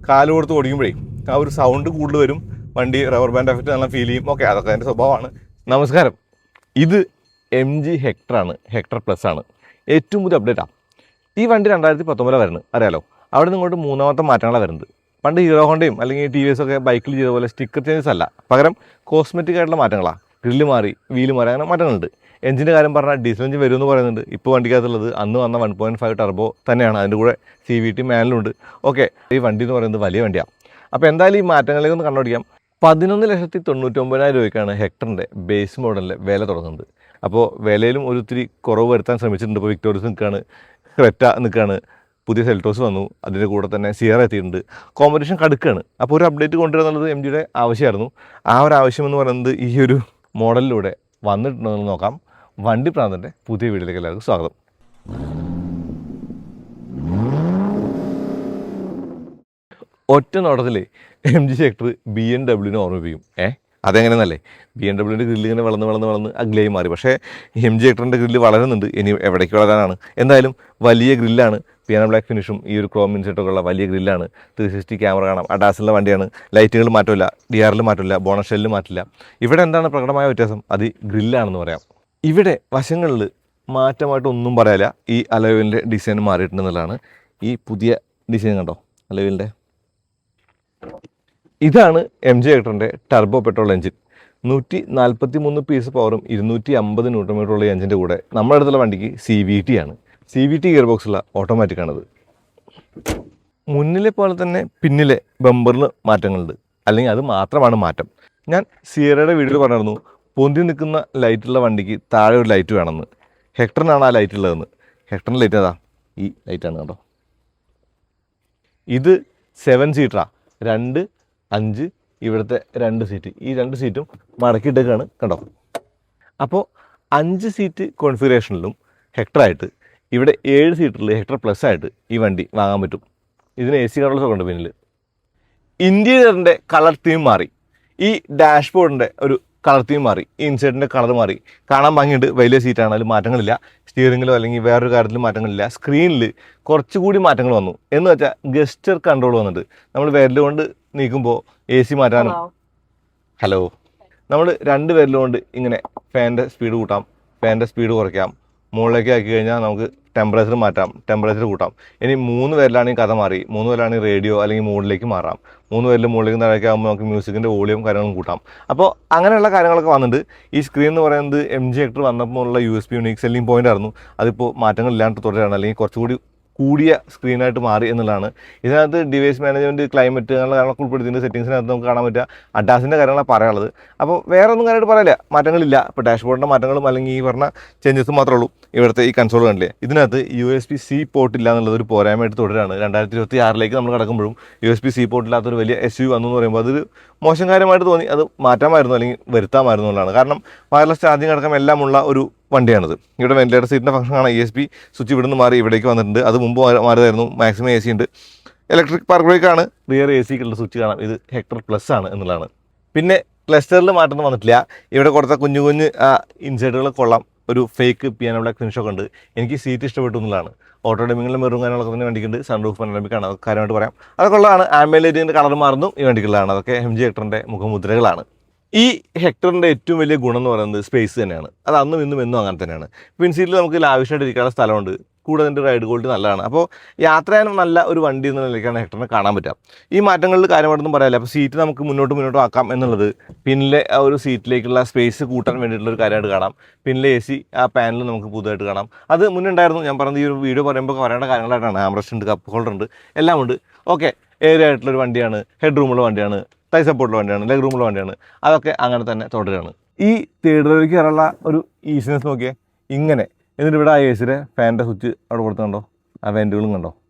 കാല് കൊടുത്ത് ഓടിക്കുമ്പോഴേ ആ ഒരു സൗണ്ട് കൂടുതൽ വരും, വണ്ടി റബ്ബർ ബാൻഡ് എഫക്റ്റ് നല്ല ഫീൽ ചെയ്യും. ഓക്കെ, അതൊക്കെ അതിൻ്റെ സ്വഭാവമാണ്. നമസ്കാരം, ഇത് MG ഹെക്ടറാണ്, ഹെക്ടർ പ്ലസ് ആണ്. ഏറ്റവും പുതിയ അപ്ഡേറ്റാണ്. ഈ വണ്ടി 2019 വരുന്നത് അറിയാലോ. അവിടെ നിന്ന് ഇങ്ങോട്ട് മൂന്നാമത്തെ മാറ്റങ്ങളാണ് വരുന്നത്. പണ്ട് ഹീറോ ഹോണ്ടയും അല്ലെങ്കിൽ TVS ഒക്കെ ബൈക്കിൽ ചെയ്ത പോലെ സ്റ്റിക്കർ ചേഞ്ചസ് അല്ല, പകരം കോസ്മെറ്റിക് ആയിട്ടുള്ള മാറ്റങ്ങളാണ്. ഗ്രില്ല് മാറി, വീല് മാറി, അങ്ങനെ മാറ്റങ്ങളുണ്ട്. എഞ്ചിൻ്റെ കാര്യം പറഞ്ഞാൽ ഡീസൽ എഞ്ചിൻ വരുമെന്ന് പറയുന്നുണ്ട്. ഇപ്പോൾ വണ്ടിക്കകത്തുള്ളത് അന്ന് വന്ന 1.5 ടർബോ തന്നെയാണ്. അതിൻ്റെ കൂടെ CVT മാനുവലുണ്ട്. ഓക്കെ, ഈ വണ്ടി എന്ന് പറയുന്നത് വലിയ വണ്ടിയാണ്. അപ്പോൾ എന്തായാലും ഈ മാറ്റങ്ങളിലേക്ക് ഒന്ന് കണ്ടുപിടിക്കാം. 11,99,000 രൂപയ്ക്കാണ് ഹെക്ടറിൻ്റെ ബേസ് മോഡലിൻ്റെ വില തുടങ്ങുന്നത്. അപ്പോൾ വിലയിലും ഒരു ഇത്തിരി കുറവ് വരുത്താൻ ശ്രമിച്ചിട്ടുണ്ട്. ഇപ്പോൾ വിക്ടോറിയസ് നിൽക്കുകയാണ്, ക്രെറ്റ നിൽക്കുകയാണ്, പുതിയ സെൽറ്റോസ് വന്നു, അതിൻ്റെ കൂടെ തന്നെ സിയറ എത്തിയിട്ടുണ്ട്. കോമ്പറ്റീഷൻ കടുക്കുകയാണ്. അപ്പോൾ ഒരു അപ്ഡേറ്റ് കൊണ്ടുവരിക എന്നുള്ളത് MGയുടെ ആവശ്യമായിരുന്നു. ആ ഒരു ആവശ്യം എന്ന് പറയുന്നത് ഈ ഒരു മോഡലിലൂടെ വന്നിട്ടുണ്ടെന്ന് നോക്കാം. വണ്ടി പ്രാന്തൻ്റെ പുതിയ വീഡിയോയിലേക്ക് എല്ലാവർക്കും സ്വാഗതം. ഒറ്റ നോട്ടത്തിൽ MG ഹെക്ടർ BMW ഓർമ്മിപ്പിക്കും. അതെങ്ങനെയെന്നല്ലേ, BMW ഗ്രില്ല് ഇങ്ങനെ വളർന്ന് അഗ്ലിയായി മാറി. പക്ഷേ MG ഹെക്ടറിൻ്റെ ഗ്രില്ല് വളരുന്നുണ്ട്. ഇനി എവിടേക്ക് വളരാനാണ്? എന്തായാലും വലിയ ഗ്രില്ലാണ്, പിയാനോ ബ്ലാക്ക് ഫിനിഷും ഈ ഒരു ക്രോം ഇൻസെറ്റൊക്കെ ഉള്ള വലിയ ഗ്രില്ലാണ്. 360 ക്യാമറ കാണാം. അഡാസിലുള്ള വണ്ടിയാണ്. ലൈറ്റുകൾ മാറ്റമില്ല, DRL മാറ്റമില്ല, ബോണറ്റ് ഷെല്ല് മാറ്റില്ല. ഇവിടെ എന്താണ് പ്രകടമായ വ്യത്യാസം? അത് ഗ്രില്ലാണെന്ന് പറയാം. ഇവിടെ വശങ്ങളിൽ മാറ്റമായിട്ടൊന്നും പറയാനില്ല. ഈ അലോയിലിൻ്റെ ഡിസൈൻ മാറിയിട്ടുണ്ടെന്നുള്ളതാണ്. ഈ പുതിയ ഡിസൈൻ കണ്ടോ അലോയിലിൻ്റെ? ഇതാണ് MG ഹെക്ടറിൻ്റെ ടർബോ പെട്രോൾ എഞ്ചിൻ. 143 പീസ് പവറും 250 ന്യൂട്ടൺ മീറ്ററുള്ള എഞ്ചിൻ്റെ കൂടെ നമ്മുടെ അടുത്തുള്ള വണ്ടിക്ക് CVT ആണ്. CVT ഗിയർ ബോക്സുള്ള ഓട്ടോമാറ്റിക്കാണത്. മുന്നിലെ പോലെ തന്നെ പിന്നിലെ ബമ്പറിന് മാറ്റങ്ങളുണ്ട്, അല്ലെങ്കിൽ അത് മാത്രമാണ് മാറ്റം. ഞാൻ സിയറയുടെ വീഡിയോയിൽ പറഞ്ഞിരുന്നു, പൊന്തി നിൽക്കുന്ന ലൈറ്റുള്ള വണ്ടിക്ക് താഴെ ഒരു ലൈറ്റ് വേണമെന്ന്. ഹെക്ടറിനാണ് ആ ലൈറ്റ് ഉള്ളതെന്ന്. ഹെക്ടറിൻ്റെ ലൈറ്റ് അതാ, ഈ ലൈറ്റാണ് കേട്ടോ. ഇത് 7 സീറ്ററാണ്. 2, 5 ഇവിടുത്തെ 2 സീറ്റ്. ഈ 2 സീറ്റും മടക്കിയിട്ടേക്കാണ് കണ്ടോ. അപ്പോൾ 5 സീറ്റ് കോൺഫിഗറേഷനിലും ഹെക്ടറായിട്ട്, ഇവിടെ 7 സീറ്ററിൽ ഹെക്ടർ പ്ലസ് ആയിട്ട് ഈ വണ്ടി വാങ്ങാൻ പറ്റും. ഇതിന് AC കളേഴ്സൊക്കെ ഉണ്ട് പിന്നിൽ. ഇൻറ്റീരിയറിൻ്റെ കളർ തീം മാറി. ഈ ഡാഷ്ബോർഡിൻ്റെ ഒരു കളർ തീം മാറി. ഈ ഇൻസൈഡിൻ്റെ കളർ മാറി. കാണാൻ ഭംഗിയുണ്ട്. വലിയ സീറ്റാണ്, അതിൽ മാറ്റങ്ങളില്ല. സ്റ്റിയറിങ്ങിലോ അല്ലെങ്കിൽ വേറൊരു കാര്യത്തിലും മാറ്റങ്ങളില്ല. സ്ക്രീനിൽ കുറച്ചുകൂടി മാറ്റങ്ങൾ വന്നു. എന്ന് വെച്ചാൽ ഗസ്റ്റർ കൺട്രോൾ വന്നിട്ട് നമ്മൾ വിരലുകൊണ്ട് നീക്കുമ്പോൾ AC മാറ്റാനും, ഹലോ, നമ്മൾ 2 വിരലുകൊണ്ട് ഇങ്ങനെ ഫാനിൻ്റെ സ്പീഡ് കൂട്ടാം, ഫാനിൻ്റെ സ്പീഡ് കുറയ്ക്കാം. മുകളിലേക്ക് ആക്കി കഴിഞ്ഞാൽ നമുക്ക് ടെമ്പറേച്ചർ മാറ്റാം, ടെമ്പറേച്ചർ കൂട്ടാം. ഇനി 3 വിരലാണെങ്കിൽ കഥ മാറി. 3 വിരലാണെങ്കിൽ റേഡിയോ അല്ലെങ്കിൽ മോഡിലേക്ക് മാറാം. 3 വിരൽ മുകളിലേക്ക് താഴേക്ക് ആകുമ്പോൾ നമുക്ക് മ്യൂസിക്കിൻ്റെ വോളിയം കാര്യങ്ങളും കൂട്ടാം. അപ്പോൾ അങ്ങനെയുള്ള കാര്യങ്ങളൊക്കെ വന്നിട്ട് ഈ സ്ക്രീൻ എന്ന് പറയുന്നത് MG ഹെക്ടർ വന്നപ്പോൾ ഉള്ള USP യൂണിക് സെല്ലിംഗ് പോയിൻ്റ് ആയിരുന്നു. അതിപ്പോൾ മാറ്റങ്ങളില്ലാണ്ട് തുടരുകയാണ്, അല്ലെങ്കിൽ കുറച്ചുകൂടി കൂടിയ സ്ക്രീനായിട്ട് മാറി എന്നുള്ളതാണ്. ഇതിനകത്ത് ഡിവൈസ് മാനേജ്മെൻറ്റ്, ക്ലൈമറ്റ് അങ്ങനെയുള്ള കാര്യങ്ങളൊക്കെ ഉൾപ്പെടുത്തിയിട്ട് സെറ്റിങ്സിനകത്ത് നമുക്ക് കാണാൻ പറ്റുക. അഡാസിൻ്റെ കാര്യങ്ങളാണ് പറയാനുള്ളത്. അപ്പോൾ വേറെ ഒന്നും കാര്യമായിട്ട് പറയില്ല, മാറ്റങ്ങളില്ല. ഇപ്പോൾ ഡാഷ്ബോർഡിൻ്റെ മാറ്റങ്ങളും അല്ലെങ്കിൽ ഈ പറഞ്ഞ ചേഞ്ചസും മാത്രമേ ഉള്ളൂ. ഇവിടുത്തെ ഈ കൺസോൾ കണ്ടില്ലേ, ഇതിനകത്ത് USB-C പോർട്ട് ഇല്ല എന്നുള്ളത് ഒരു പോരായ്മയായിട്ട് തുടരുകയാണ്. 2026 നമ്മൾ കിടക്കുമ്പോഴും USB-C പോർട്ട് ഇല്ലാത്തൊരു വലിയ SUV വന്നു എന്ന് പറയുമ്പോൾ അതൊരു മോശം കാര്യമായിട്ട് തോന്നി. അത് മാറ്റാമായിരുന്നു അല്ലെങ്കിൽ വരുത്താമായിരുന്നു എന്നുള്ളതാണ്. കാരണം വയർലെസ് ചാർജിങ് അടക്കം എല്ലാമുള്ള ഒരു വണ്ടിയാണിത്. ഇവിടെ വെന്റിലേറ്റർ സീറ്റിൻ്റെ ഫംഗ്ഷൻ കാണാം. ESP സ്വിച്ച് ഇവിടെ നിന്ന് മാറി ഇവിടേക്ക് വന്നിട്ടുണ്ട്. അത് മുമ്പ് മാറിയതായിരുന്നു. മാക്സിമം AC ഉണ്ട്. ഇലക്ട്രിക് പാർക്ക് ബ്രേക്കാണ്. റിയർ ACക്കുള്ള സ്വിച്ച് കാണാം. ഇത് ഹെക്ടർ പ്ലസ് ആണ് എന്നുള്ളതാണ്. പിന്നെ ക്ലസ്റ്ററിൽ മാറ്റം വന്നിട്ടില്ല. ഇവിടെ കൊടുത്ത കുഞ്ഞു കുഞ്ഞ് ഇൻസൈഡുകൾ കൊള്ളാം. ഒരു ഫേക്ക് പിയാനോ ബ്ലാക്ക് ഫിനിഷൊക്കെ ഉണ്ട്. എനിക്ക് സീറ്റ് ഇഷ്ടപ്പെട്ടു എന്നുള്ളതാണ്. ഓട്ടോ ഡെമിങ്ങിലെ മെറും കാര്യങ്ങളൊക്കെ തന്നെ വണ്ടിക്കുണ്ട്. സൺറൂഫ് പനോരമിക്കാണ്, അതൊക്കെ കാര്യമായിട്ട് പറയാം. അതൊക്കെ ഉള്ളതാണ്. ആംബിയൻറ്റ് കളർ മാറുന്നു ഈ വണ്ടിക്കുള്ളതാണ്. അതൊക്കെ MG ഹെക്ടറിൻ്റെ മുഖമുദ്രകളാണ്. ഈ ഹെക്ടറിൻ്റെ ഏറ്റവും വലിയ ഗുണം എന്ന് പറയുന്നത് സ്പേസ് തന്നെയാണ്. അത് അന്നും ഇന്നും എന്നും അങ്ങനെ തന്നെയാണ്. പിൻസീറ്റിൽ നമുക്ക് ലാവിഷായിട്ട് ഇരിക്കാനുള്ള സ്ഥലമുണ്ട്. കൂടെ അതിൻ്റെ റൈഡ് ക്വാളിറ്റി നല്ലതാണ്. അപ്പോൾ യാത്ര ചെയ്യാനും നല്ല ഒരു വണ്ടി എന്ന നിലയ്ക്കാണ് ഹെക്ടറിനെ കാണാൻ പറ്റുക. ഈ മാറ്റങ്ങളിൽ കാര്യമായിട്ടൊന്നും പറയാനില്ല. അപ്പോൾ സീറ്റ് നമുക്ക് മുന്നോട്ടും ആക്കാം എന്നുള്ളത് പിന്നിലെ ആ ഒരു സീറ്റിലേക്കുള്ള സ്പേസ് കൂട്ടാൻ വേണ്ടിയിട്ടുള്ളൊരു കാര്യമായിട്ട് കാണാം. പിന്നിലെ AC ആ പാനൽ നമുക്ക് പുതുതായിട്ട് കാണാം. അത് മുന്നേ ഉണ്ടായിരുന്നു. ഞാൻ പറഞ്ഞത് ഈ ഒരു വീഡിയോ പറയുമ്പോൾ പറയേണ്ട കാര്യങ്ങളായിട്ടാണ്. ആംബ്രസ്റ്റ് ഉണ്ട്, കപ്പ് ഹോൾഡർ ഉണ്ട്, എല്ലാം ഉണ്ട്. ഓക്കെ, ഏരിയ ആയിട്ടുള്ളൊരു വണ്ടിയാണ്, ഹെഡ് റൂമുള്ള വണ്ടിയാണ്, തൈ സപ്പോർട്ടുള്ള വണ്ടിയാണ്, ലെഗ് റൂമുള്ള വണ്ടിയാണ്. അതൊക്കെ അങ്ങനെ തന്നെ തുടരുകയാണ്. ഈ തേർഡ് റോയിലേക്ക് കയറാനുള്ള ഒരു ഈസിനെസ് നോക്കിയേ, ഇങ്ങനെ. എന്നിട്ട് ഇവിടെ ആ AC-യുടെ ഫാനിൻ്റെ സ്വിച്ച് അവിടെ കൊടുത്ത് കണ്ടോ, ആ വെൻറ്റുകളും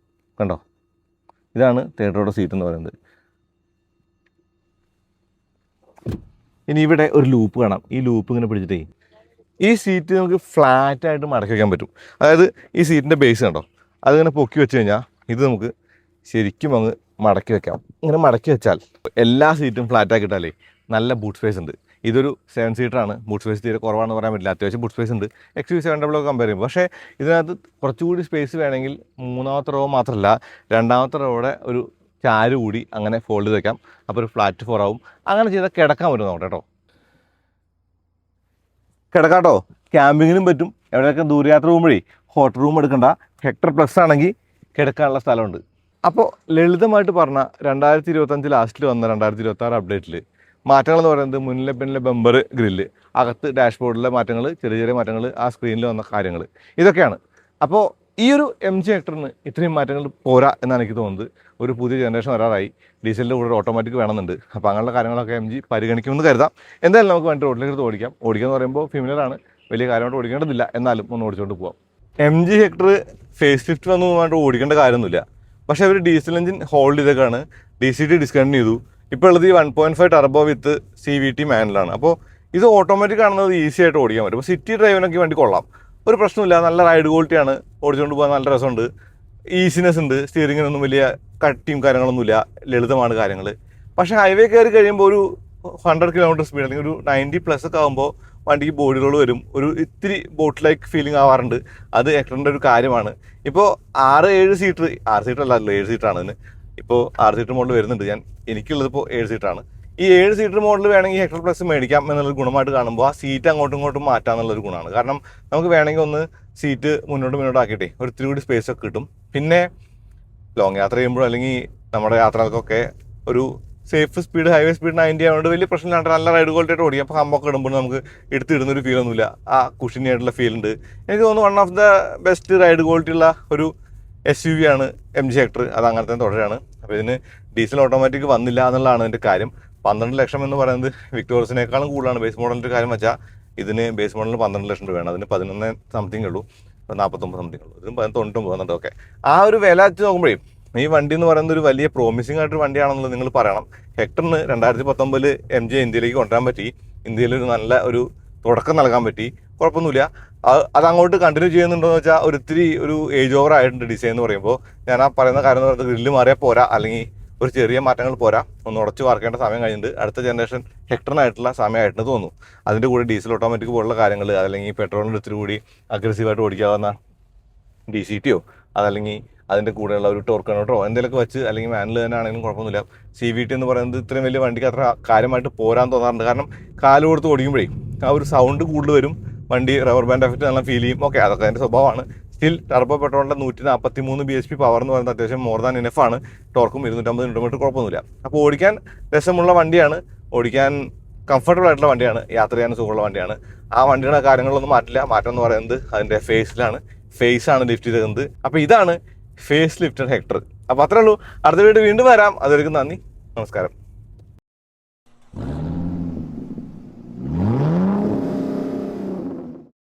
കണ്ടോ. ഇതാണ് തേർഡ് റോയുടെ സീറ്റ് എന്ന് പറയുന്നത്. ഇനി ഇവിടെ ഒരു ലൂപ്പ് കാണാം. ഈ ലൂപ്പ് ഇങ്ങനെ പിടിച്ചിട്ടേ ഈ സീറ്റ് നമുക്ക് ഫ്ലാറ്റായിട്ട് മടക്കി വയ്ക്കാൻ പറ്റും. അതായത് ഈ സീറ്റിൻ്റെ ബേസ് കണ്ടോ, അതിങ്ങനെ പൊക്കി വെച്ച് കഴിഞ്ഞാൽ ഇത് നമുക്ക് ശരിക്കും അങ്ങ് മടക്കി വെക്കാം. ഇങ്ങനെ മടക്കി വെച്ചാൽ എല്ലാ സീറ്റും ഫ്ലാറ്റാക്കിയിട്ടാലേ നല്ല ബൂട്ട് സ്പേസ് ഉണ്ട്. ഇതൊരു 7 സീറ്ററാണ്. ബൂട്ട് സ്പേസ് തീരെ കുറവാണെന്ന് പറയാൻ പറ്റില്ല. അത്യാവശ്യം ബൂട്ട് സ്പേസ് ഉണ്ട് XUV700 കമ്പയർ ചെയ്യുമ്പോൾ. പക്ഷേ ഇതിനകത്ത് കുറച്ചുകൂടി സ്പേസ് വേണമെങ്കിൽ മൂന്നാമത്തെ റോ മാത്രമല്ല, രണ്ടാമത്തെ റോയുടെ ഒരു ചാര് കൂടി അങ്ങനെ ഫോൾഡ് ചെയ്ത് വെക്കാം. അപ്പോൾ ഒരു ഫ്ലാറ്റ് 4 ആവും. അങ്ങനെ ചെയ്താൽ കിടക്കാൻ പറ്റും നോട്ടെ കേട്ടോ. കിടക്കാട്ടോ, ക്യാമ്പിങ്ങിനും പറ്റും. എവിടെയൊക്കെ ദൂരയാത്ര പോകുമ്പോഴേ ഹോട്ടൽ റൂം എടുക്കണ്ട. ഹെക്ടർ പ്ലസ് ആണെങ്കിൽ കിടക്കാനുള്ള സ്ഥലമുണ്ട്. അപ്പോൾ ലളിതമായിട്ട് പറഞ്ഞാൽ 2025 ലാസ്റ്റിൽ വന്ന 2026 അപ്ഡേറ്റിൽ മാറ്റങ്ങളെന്ന് പറയുന്നത് മുന്നിലെ പിന്നിലെ ബമ്പർ ഗ്രില്ല്, അകത്ത് ഡാഷ്ബോർഡിലെ മാറ്റങ്ങൾ, ചെറിയ ചെറിയ മാറ്റങ്ങൾ, ആ സ്ക്രീനിൽ വന്ന കാര്യങ്ങൾ, ഇതൊക്കെയാണ്. അപ്പോൾ ഈ ഒരു MG ഹെക്ടറിന് ഇത്രയും മാറ്റങ്ങൾ പോരാ എന്നാണ് എനിക്ക് തോന്നുന്നത്. ഒരു പുതിയ ജനറേഷൻ വരാറായി, ഡീസലിൻ്റെ കൂടെ ഓട്ടോമാറ്റിക് വേണമെന്നുണ്ട്. അപ്പോൾ അങ്ങനെയുള്ള കാര്യങ്ങളൊക്കെ MG പരിഗണിക്കുമെന്ന് കരുതാം. എന്തായാലും നമുക്ക് വണ്ടി റോഡിലേക്ക് എടുത്ത് ഓടിക്കാം. ഓടിക്കാന്ന് പറയുമ്പോൾ ഫിമിലറാണ്, വലിയ കാര്യമായിട്ട് ഓടിക്കേണ്ടതില്ല, എന്നാലും ഒന്ന് ഓടിച്ചുകൊണ്ട് പോകാം. MG ഹെക്ടർ ഫേസ് ലിഫ്റ്റ് വന്നതുമായിട്ട് ഓടിക്കേണ്ട കാര്യമൊന്നുമില്ല. പക്ഷേ അവർ ഡീസൽ എഞ്ചിൻ ഹോൾഡ് ചെയ്തൊക്കെയാണ് DCT ഡിസ്കണ്ടിന്യൂ ചെയ്തു. ഇപ്പോൾ ഉള്ളത് ഈ 1.5 ടർബോ വിത്ത് CVT മാനുവലാണ്. അപ്പോൾ ഇത് ഓട്ടോമാറ്റിക് ആണെന്നത് ഈസി ആയിട്ട് ഓടിക്കാൻ പറ്റും. അപ്പോൾ സിറ്റി ഡ്രൈവിനൊക്കെ വണ്ടി കൊള്ളാം, ഒരു പ്രശ്നമില്ല. നല്ല റൈഡ് ക്വാളിറ്റിയാണ്, ഓടിച്ചുകൊണ്ട് പോകാൻ നല്ല രസമുണ്ട്, ഈസിനെസ് ഉണ്ട്. സ്റ്റിയറിങ്ങിനൊന്നും വലിയ കട്ടിയും കാര്യങ്ങളൊന്നുമില്ല, ലളിതമാണ് കാര്യങ്ങൾ. പക്ഷേ ഹൈവേ കയറി കഴിയുമ്പോൾ ഒരു 100 കിലോമീറ്റർ സ്പീഡ് അല്ലെങ്കിൽ ഒരു 90+ ഒക്കെ ആകുമ്പോൾ വണ്ടിക്ക് ബോഡി റോൾ വരും, ഒരു ഇത്തിരി ബോട്ട് ലൈക്ക് ഫീലിംഗ് ആവാറുണ്ട്. അത് ഹെക്ടറിൻ്റെ ഒരു കാര്യമാണ്. ഇപ്പോൾ 6-7 സീറ്റർ, 6 സീറ്റർ അല്ലല്ലോ 7 സീറ്ററാണ് ഇതിന്. ഇപ്പോൾ 6 സീറ്റർ മോഡൽ വരുന്നുണ്ട്. എനിക്കുള്ളത് ഇപ്പോൾ 7 സീറ്ററാണ്. ഈ 7 സീറ്റർ മോഡൽ വേണമെങ്കിൽ ഹെക്ടർ പ്ലസ് മേടിക്കാം എന്നുള്ളൊരു ഗുണമായിട്ട് കാണുമ്പോൾ ആ സീറ്റ് അങ്ങോട്ടും ഇങ്ങോട്ടും മാറ്റാം എന്നുള്ളൊരു ഗുണമാണ്. കാരണം നമുക്ക് വേണമെങ്കിൽ ഒന്ന് സീറ്റ് മുന്നോട്ട് ആക്കിയിട്ടേ ഒരു ഇത്തിരി കൂടി സ്പേസ് ഒക്കെ കിട്ടും. പിന്നെ ലോങ് യാത്ര ചെയ്യുമ്പോഴോ അല്ലെങ്കിൽ നമ്മുടെ യാത്രകൾക്കൊക്കെ ഒരു സേഫ് സ്പീഡ്, ഹൈവേ സ്പീഡ് 90 ആയതുകൊണ്ട് വലിയ പ്രശ്നമില്ലാണ്ട് നല്ല റൈഡ് ക്വാളിറ്റി ആയിട്ട് ഓടിക്കാം. അപ്പോൾ ഹമ്പൊക്കെ ഇടുമ്പോൾ നമുക്ക് എടുത്തിടുന്നൊരു ഫീലൊന്നുമില്ല, ആ കുഷിനി ആയിട്ടുള്ള ഫീൽ ഉണ്ട്. എനിക്ക് തോന്നുന്നു one of the best ride quality ഉള്ള ഒരു SUV ആണ് MG ഹെക്ടർ. അത് അങ്ങനെ തന്നെ തുടരുകയാണ്. അപ്പോൾ ഇതിന് ഡീസൽ ഓട്ടോമാറ്റിക് വന്നില്ല എന്നുള്ളതാണ് എൻ്റെ കാര്യം. 12 ലക്ഷം എന്ന് പറയുന്നത് വിക്ടോറിയസിനേക്കാളും കൂടുതലാണ് ബേസ് മോഡലിൻ്റെ കാര്യം വെച്ചാൽ. ഇതിന് ബേസ് മോഡലിന് 12 ലക്ഷം രൂപയാണ്, അതിന് 11 സംതിങ് ഉള്ളൂ, 49 സംതിങ് ഉള്ളൂ. ഇതിന് 99 ഒക്കെ. ആ ഒരു വില വെച്ച് നോക്കുമ്പോഴേ ഈ വണ്ടി എന്ന് പറയുന്നത് ഒരു വലിയ പ്രോമിസിംഗ് ആയിട്ടൊരു വണ്ടിയാണെന്നുള്ളത് നിങ്ങൾ പറയണം. ഹെക്ടറിന് 2019 MG ഇന്ത്യയിലേക്ക് കൊണ്ടുവരാൻ പറ്റി, ഇന്ത്യയിലൊരു നല്ല ഒരു തുടക്കം നൽകാൻ പറ്റി, കുഴപ്പമൊന്നുമില്ല. അതങ്ങോട്ട് കണ്ടിന്യൂ ചെയ്യുന്നുണ്ടോയെന്ന് വെച്ചാൽ ഒരിത്തിരി ഒരു ഏജ് ഓവർ ആയിട്ടുണ്ട് ഡിസൈൻ എന്ന് പറയുമ്പോൾ. ഞാൻ ആ പറയുന്ന കാര്യം എന്ന് പറയുന്നത് ഗ്രില്ല് മാറിയാൽ പോരാ, അല്ലെങ്കിൽ ഒരു ചെറിയ മാറ്റങ്ങൾ പോരാ, ഒന്ന് ഉടച്ച് വാർക്കേണ്ട സമയം കഴിഞ്ഞിട്ട് അടുത്ത ജനറേഷൻ ഹെക്ടറിനായിട്ടുള്ള സമയമായിട്ടെന്ന് തോന്നുന്നു. അതിൻ്റെ കൂടെ ഡീസൽ ഓട്ടോമാറ്റിക് പോലുള്ള കാര്യങ്ങൾ, അല്ലെങ്കിൽ പെട്രോളിൻ്റെ ഇത്തിരി കൂടി അഗ്രസീവായിട്ട് ഓടിക്കാവുന്ന DCTയോ അതല്ലെങ്കിൽ അതിൻ്റെ കൂടെയുള്ള ഒരു ടോർക്ക് കൺവെർട്ടറോ എന്തെങ്കിലുമൊക്കെ വെച്ച്, അല്ലെങ്കിൽ മാനുവൽ തന്നെ ആണെങ്കിലും കുഴപ്പമൊന്നുമില്ല. CVT എന്ന് പറയുന്നത് ഇത്രയും വലിയ വണ്ടിക്ക് അത്ര കാര്യമായിട്ട് പോരാൻ തോന്നാറുണ്ട്. കാരണം കാല് കൊടുത്ത് ഓടിക്കുമ്പോഴേ ആ ഒരു സൗണ്ട് കൂടുതൽ വരും, വണ്ടി റബ്ബർ ബാൻഡ് എഫക്റ്റ് നല്ല ഫീൽ ചെയ്യും. ഓക്കെ, അതൊക്കെ അതിൻ്റെ സ്വഭാവമാണ്. സ്റ്റിൽ ടർബോ പെട്രോളിൻ്റെ 143 BHP പവർ എന്ന് പറയുന്നത് അത്യാവശ്യം മോർ ദാൻ ഇനഫാണ്. ടോർക്കും 250 Nm കുഴപ്പമൊന്നുമില്ല. അപ്പോൾ ഓടിക്കാൻ രസമുള്ള വണ്ടിയാണ്, ഓടിക്കാൻ കംഫർട്ടബിൾ ആയിട്ടുള്ള വണ്ടിയാണ്, യാത്ര ചെയ്യാൻ സുഖമുള്ള വണ്ടിയാണ്. ആ വണ്ടിയുടെ കാര്യങ്ങളൊന്നും മാറ്റില്ല. മാറ്റം എന്ന് പറയുന്നത് അതിൻ്റെ ഫേസിലാണ്. ഫേസാണ് ലിഫ്റ്റ് ചെയ്തത്. അപ്പോൾ ഇതാണ് ഫേസ് ലിഫ്റ്റഡ് ഹെക്ടർ. അപ്പോൾ അത്രേ ഉള്ളൂ. അടുത്ത വീഡിയോ വീണ്ടും വരാം. അതുവരെയും നന്ദി, നമസ്കാരം.